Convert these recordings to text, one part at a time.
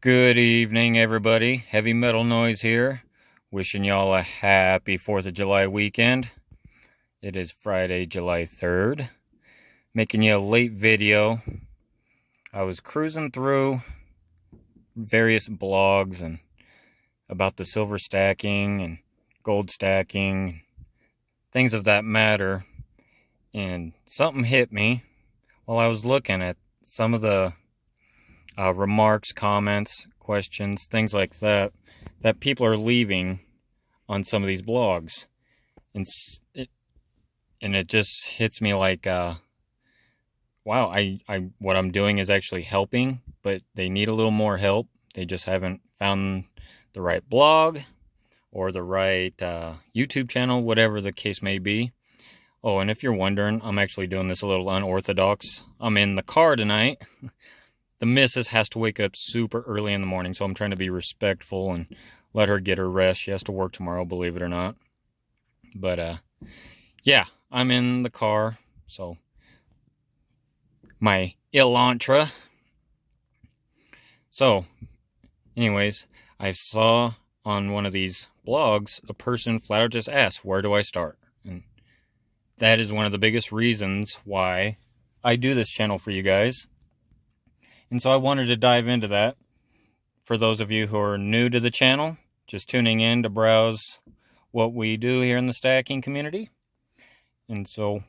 Good evening, everybody. Heavy Metal Noise here. Wishing y'all a happy 4th of July weekend. It is Friday, July 3rd. Making you a late video. I was cruising through various blogs and about the silver stacking and gold stacking, things of that matter. And something hit me while I was looking at some of the remarks, comments, questions, things like that people are leaving on some of these blogs, and it just hits me like, wow, I what I'm doing is actually helping, but they need a little more help. They just haven't found the right blog or the right YouTube channel, whatever the case may be. Oh, and if you're wondering, I'm actually doing this a little unorthodox. I'm in the car tonight. The missus has to wake up super early in the morning, so I'm trying to be respectful and let her get her rest. She has to work tomorrow, believe it or not. But, yeah, I'm in the car, so my Elantra. So, anyways, I saw on one of these blogs, a person flat out just asked, where do I start? And that is one of the biggest reasons why I do this channel for you guys. And so I wanted to dive into that. For those of you who are new to the channel, just tuning in to browse what we do here in the stacking community. And so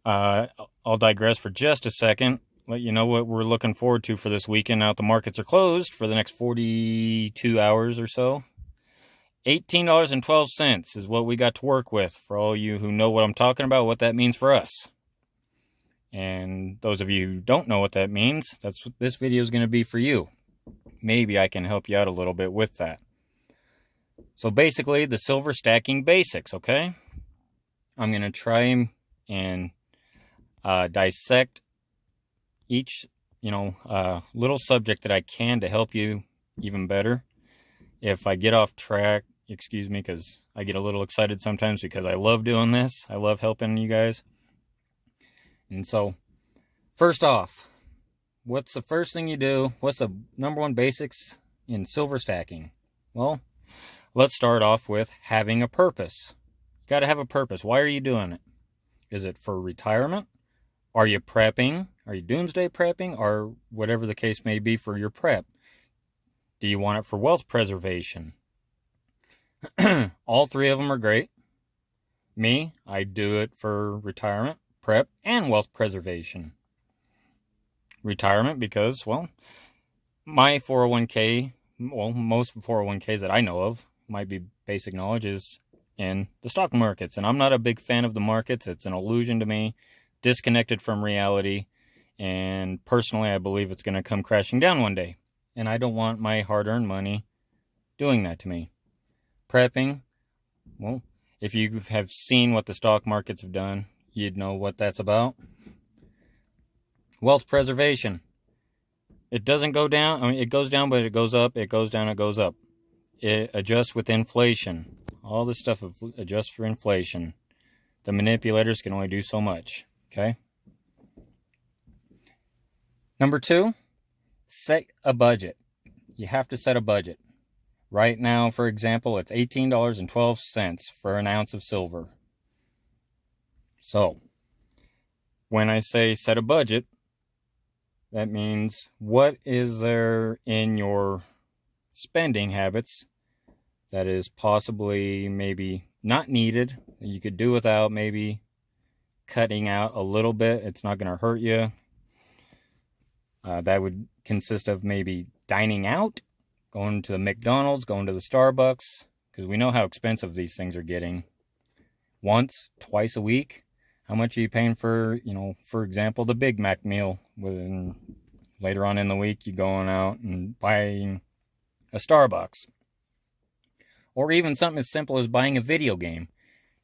I'll digress for just a second, let you know what we're looking forward to for this weekend. Now the markets are closed for the next 42 hours or so. $18.12 is what we got to work with. For all you who know what I'm talking about, what that means for us. And those of you who don't know what that means, that's what this video is going to be for you. Maybe I can help you out a little bit with that. So basically, the silver stacking basics, okay? I'm going to try and dissect each, little subject that I can to help you even better. If I get off track, excuse me, because I get a little excited sometimes because I love doing this. I love helping you guys. And so, first off, what's the first thing you do? What's the number one basics in silver stacking? Well, let's start off with having a purpose. You got to have a purpose. Why are you doing it? Is it for retirement? Are you prepping? Are you doomsday prepping? Or whatever the case may be for your prep? Do you want it for wealth preservation? All three of them are great. Me, I do it for retirement, prep, and wealth preservation. Retirement because, well, my 401k, most 401ks that I know of, might be basic knowledge, is in the stock markets. And I'm not a big fan of the markets. It's an illusion to me, disconnected from reality. And personally, I believe it's going to come crashing down one day. And I don't want my hard-earned money doing that to me. Prepping, well, if you have seen what the stock markets have done, you'd know what that's about. Wealth preservation. It doesn't go down. I mean, it goes down, but it goes up. It goes down, it goes up. It adjusts with inflation. All this stuff adjusts for inflation. The manipulators can only do so much. Okay? Number 2, set a budget. You have to set a budget. Right now, for example, it's $18.12 for an ounce of silver. So, when I say set a budget, that means what is there in your spending habits that is possibly maybe not needed, that you could do without, maybe cutting out a little bit. It's not going to hurt you. That would consist of maybe dining out, going to the McDonald's, going to the Starbucks, because we know how expensive these things are getting. Once, twice a week. How much are you paying for, for example, the Big Mac meal? Later on in the week, you're going out and buying a Starbucks. Or even something as simple as buying a video game.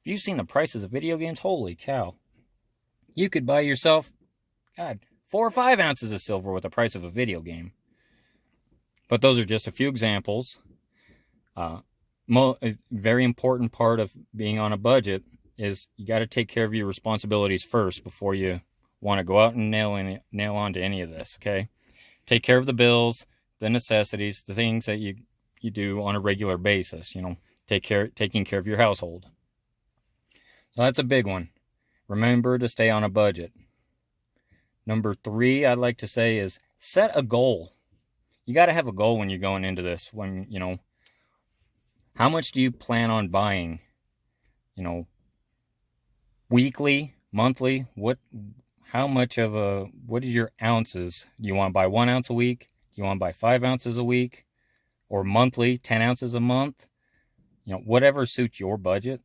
If you've seen the prices of video games, holy cow. You could buy yourself, 4 or 5 ounces of silver with the price of a video game. But those are just a few examples. A very important part of being on a budget is you got to take care of your responsibilities first before you want to go out and nail on to any of this, okay? Take care of the bills, the necessities, the things that you do on a regular basis, taking care of your household. So that's a big one. Remember to stay on a budget. Number 3, I'd like to say, is set a goal. You got to have a goal when you're going into this. How much do you plan on buying? Weekly, monthly, what is your ounces? Do you want to buy 1 ounce a week? Do you want to buy 5 ounces a week? Or monthly, 10 ounces a month? Whatever suits your budget.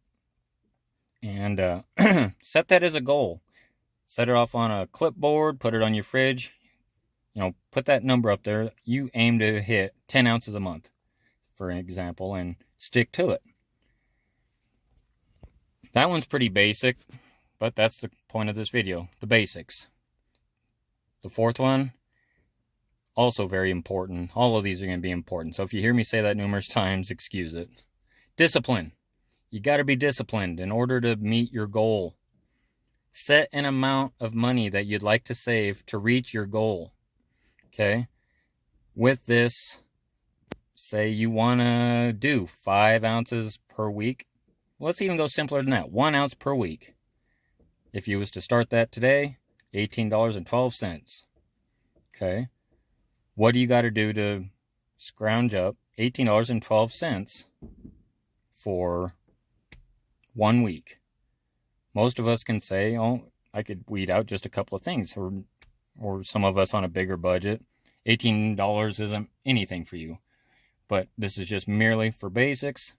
And set that as a goal. Set it off on a clipboard, put it on your fridge. Put that number up there. You aim to hit 10 ounces a month, for example, and stick to it. That one's pretty basic, but that's the point of this video, the basics. The 4th one, also very important. All of these are going to be important. So if you hear me say that numerous times, excuse it. Discipline. You got to be disciplined in order to meet your goal. Set an amount of money that you'd like to save to reach your goal. Okay? With this, say you want to do 5 ounces per week. Let's even go simpler than that. 1 ounce per week. If you was to start that today, $18.12. Okay? What do you got to do to scrounge up $18.12 for 1 week? Most of us can say, oh, I could weed out just a couple of things. Or some of us on a bigger budget, $18 isn't anything for you. But this is just merely for basics.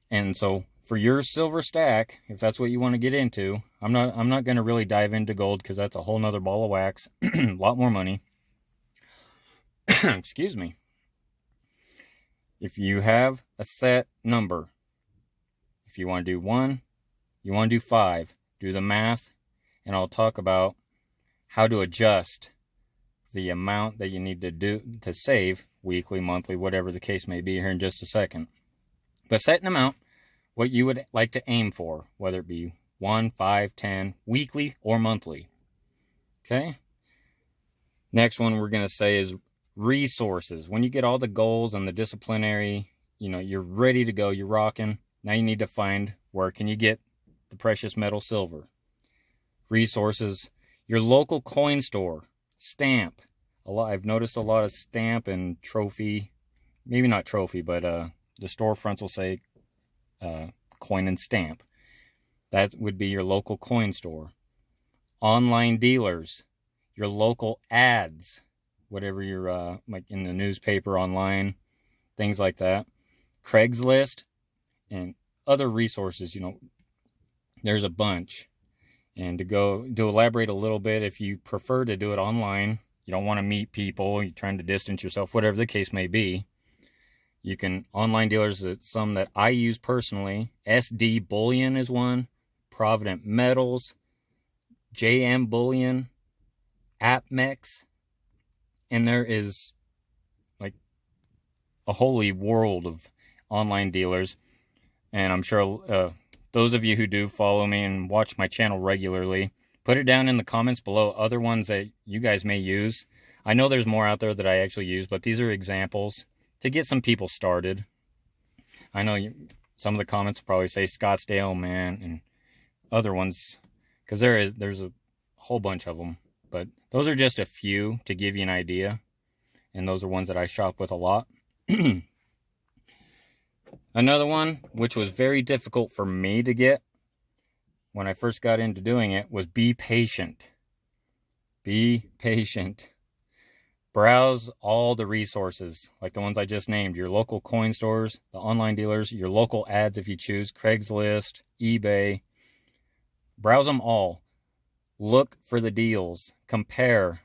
And so for your silver stack, if that's what you want to get into, I'm not going to really dive into gold because that's a whole nother ball of wax. A lot more money. Excuse me. If you have a set number, if you want to do 1, you want to do 5, do the math, and I'll talk about how to adjust the amount that you need to do to save weekly, monthly, whatever the case may be here in just a second. But set an amount, what you would like to aim for, whether it be 1, 5, 10, weekly or monthly. Okay? Next one we're going to say is resources. When you get all the goals and the disciplinary, you're ready to go, you're rocking. Now you need to find where can you get the precious metal silver. Resources, your local coin store, stamp. I've noticed a lot of stamp and trophy, maybe not trophy, but the storefronts will say coin and stamp. That would be your local coin store. Online dealers, your local ads, whatever you're like in the newspaper, online, things like that. Craigslist and other resources, there's a bunch. And to elaborate a little bit, if you prefer to do it online, you don't want to meet people, you're trying to distance yourself, whatever the case may be, you can, online dealers, some that I use personally, SD Bullion is one, Provident Metals, JM Bullion, AppMex, and there is like a holy world of online dealers. And I'm sure those of you who do follow me and watch my channel regularly, put it down in the comments below other ones that you guys may use. I know there's more out there that I actually use, but these are examples to get some people started. I know some of the comments will probably say Scottsdale, man, and other ones, because there's a whole bunch of them. But those are just a few to give you an idea, and those are ones that I shop with a lot. Another one, which was very difficult for me to get when I first got into doing it, was be patient. Be patient. Browse all the resources, like the ones I just named, your local coin stores, the online dealers, your local ads if you choose, Craigslist, eBay. Browse them all. Look for the deals. Compare.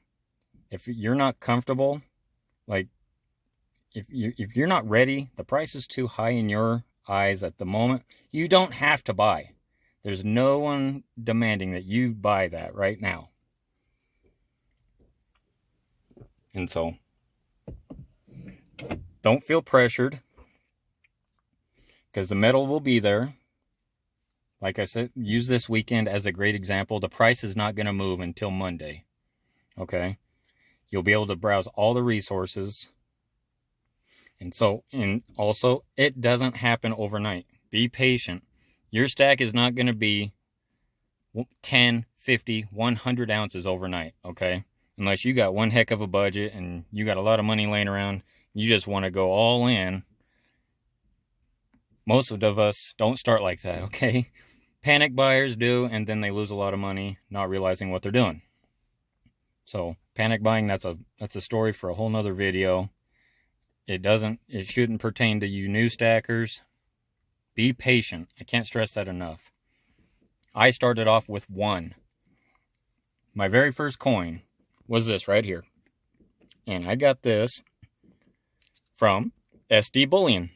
If you're not comfortable, like if you're not ready, the price is too high in your eyes at the moment, you don't have to buy. There's no one demanding that you buy that right now. And so, don't feel pressured, because the metal will be there. Like I said, use this weekend as a great example. The price is not going to move until Monday. Okay? You'll be able to browse all the resources. And also, it doesn't happen overnight. Be patient. Your stack is not going to be 10, 50, 100 ounces overnight, okay? Unless you got one heck of a budget and you got a lot of money laying around, you just want to go all in. Most of us don't start like that, okay? Panic buyers do, and then they lose a lot of money not realizing what they're doing. So panic buying, that's a story for a whole nother video. It shouldn't pertain to you new stackers. Be patient. I can't stress that enough. I started off with one. My very first coin was this right here. And I got this from SD Bullion.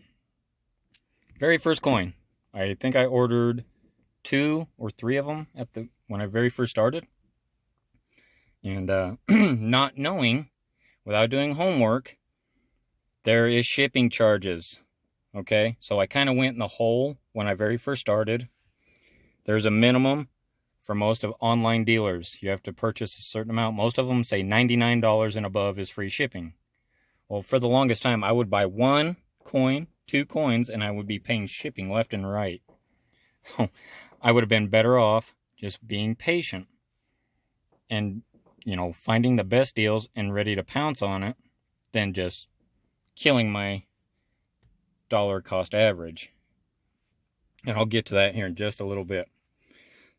Very first coin. I think I ordered 2 or 3 of them when I very first started. And not knowing, without doing homework, there is shipping charges. Okay, so I kind of went in the hole when I very first started. There's a minimum for most of online dealers. You have to purchase a certain amount. Most of them say $99 and above is free shipping. Well, for the longest time, I would buy 1 coin, 2 coins, and I would be paying shipping left and right. So I would have been better off just being patient and, finding the best deals and ready to pounce on it than just killing my dollar cost average. And I'll get to that here in just a little bit.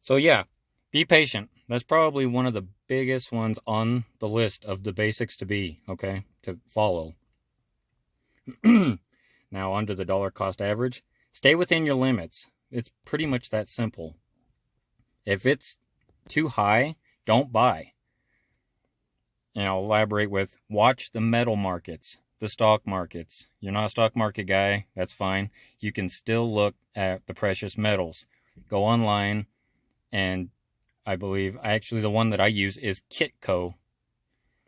So yeah, be patient. That's probably one of the biggest ones on the list of the basics to follow. Now onto the dollar cost average. Stay within your limits. It's pretty much that simple. If it's too high, don't buy. And I'll elaborate with, watch the metal markets, the stock markets. You're not a stock market guy, that's fine. You can still look at the precious metals. Go online, and I believe, actually the one that I use is Kitco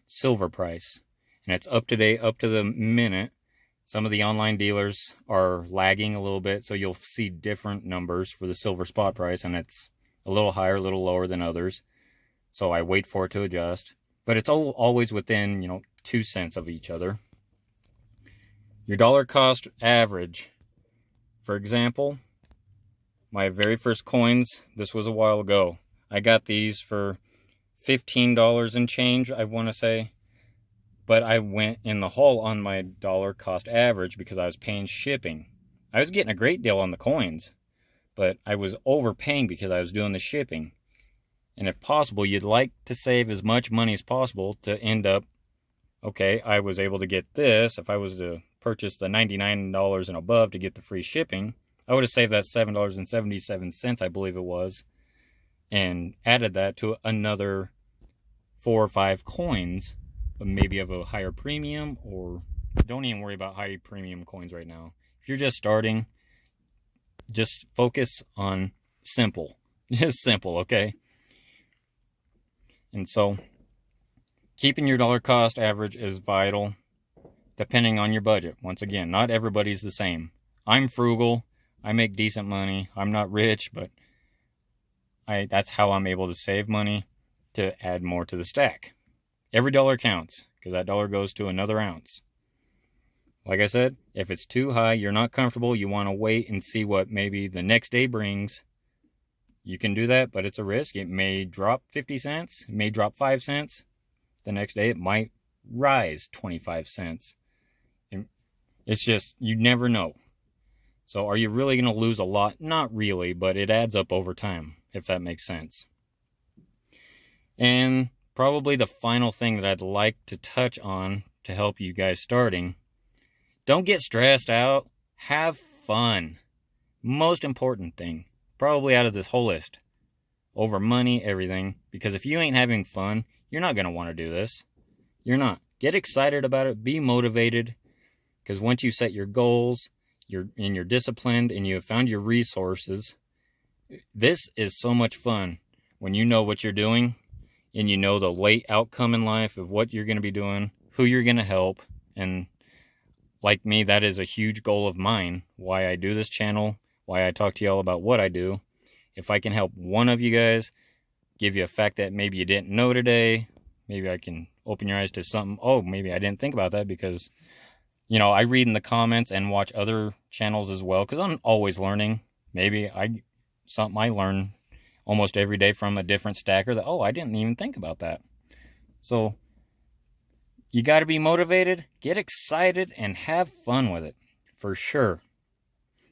silver price. And it's up to date, up to the minute. Some of the online dealers are lagging a little bit, so you'll see different numbers for the silver spot price, and it's a little higher, a little lower than others. So I wait for it to adjust. But it's always within, 2 cents of each other. Your dollar cost average. For example, my very first coins, this was a while ago. I got these for $15 and change, I want to say. But I went in the hole on my dollar cost average because I was paying shipping. I was getting a great deal on the coins, but I was overpaying because I was doing the shipping. And if possible, you'd like to save as much money as possible to end up, okay, I was able to get this. If I was to purchase the $99 and above to get the free shipping, I would have saved that $7.77, I believe it was, and added that to another 4 or 5 coins, maybe of a higher premium, or don't even worry about high premium coins right now. If you're just starting, just focus on simple. Just simple, okay? And so, keeping your dollar cost average is vital, depending on your budget. Once again, not everybody's the same. I'm frugal. I make decent money. I'm not rich, but that's how I'm able to save money to add more to the stack. Every dollar counts, because that dollar goes to another ounce. Like I said, if it's too high, you're not comfortable, you want to wait and see what maybe the next day brings. You can do that, but it's a risk. It may drop 50 cents. It may drop 5 cents. The next day, it might rise 25 cents. It's just, you never know. So are you really going to lose a lot? Not really, but it adds up over time, if that makes sense. And probably the final thing that I'd like to touch on to help you guys starting, don't get stressed out. Have fun. Most important thing, probably out of this whole list, over money, everything. Because if you ain't having fun, you're not going to want to do this. You're not. Get excited about it. Be motivated. Because once you set your goals, you're disciplined, and you have found your resources, this is so much fun when you know what you're doing, and you know the late outcome in life of what you're going to be doing, who you're going to help. And like me, that is a huge goal of mine, why I do this channel, why I talk to y'all about what I do. If I can help one of you guys, give you a fact that maybe you didn't know today, maybe I can open your eyes to something. Oh, maybe I didn't think about that, because, you know, I read in the comments and watch other channels as well, because I'm always learning. Maybe something I learn almost every day from a different stacker that, oh, I didn't even think about that. So you got to be motivated, get excited, and have fun with it, for sure.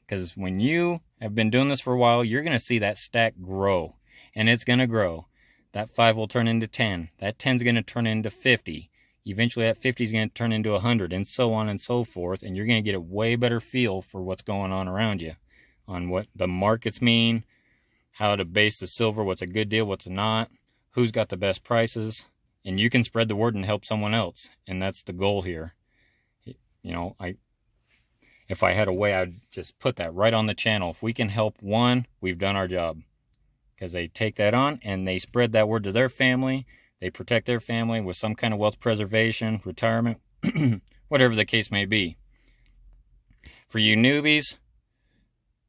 Because when you have been doing this for a while, you're going to see that stack grow, and it's going to grow. That 5 will turn into 10. That 10 is going to turn into 50. Eventually that 50 is going to turn into 100, and so on and so forth. And you're going to get a way better feel for what's going on around you, on what the markets mean, how to base the silver, what's a good deal, what's not, who's got the best prices. And you can spread the word and help someone else. And that's the goal here. You know, if I had a way, I'd just put that right on the channel. If we can help one, we've done our job. Because they take that on and they spread that word to their family. They protect their family with some kind of wealth preservation, retirement, whatever the case may be. For you newbies,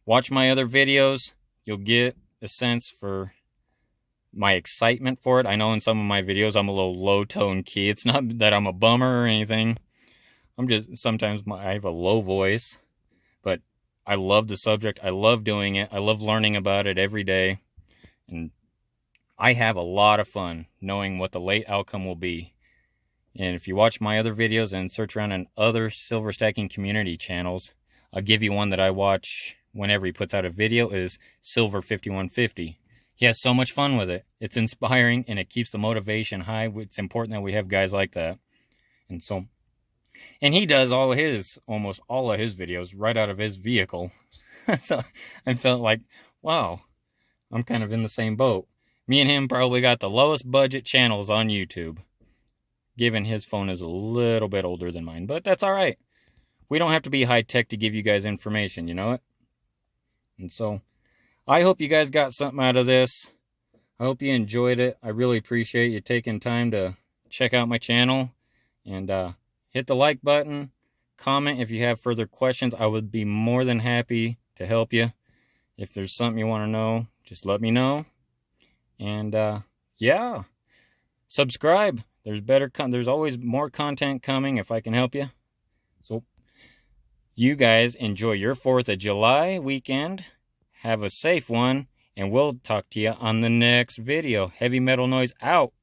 watch my other videos. You'll get a sense for my excitement for it. I know in some of my videos I'm a little low-tone key. It's not that I'm a bummer or anything. I'm just, sometimes I have a low voice. But I love the subject. I love doing it. I love learning about it every day. And I have a lot of fun knowing what the late outcome will be. And if you watch my other videos and search around in other silver stacking community channels, I'll give you one that I watch whenever he puts out a video, is Silver 5150. He has so much fun with it. It's inspiring and it keeps the motivation high. It's important that we have guys like that. And he does almost all of his videos right out of his vehicle. So I felt like, wow, I'm kind of in the same boat. Me and him probably got the lowest budget channels on YouTube, given his phone is a little bit older than mine. But that's all right. We don't have to be high-tech to give you guys information, you know it? And so I hope you guys got something out of this. I hope you enjoyed it. I really appreciate you taking time to check out my channel. And hit the like button. Comment if you have further questions. I would be more than happy to help you. If there's something you want to know, just let me know. And yeah, subscribe. There's always more content coming if I can help you. So you guys enjoy your 4th of July weekend. Have a safe one, and we'll talk to you on the next video. Heavy Metal Noise out.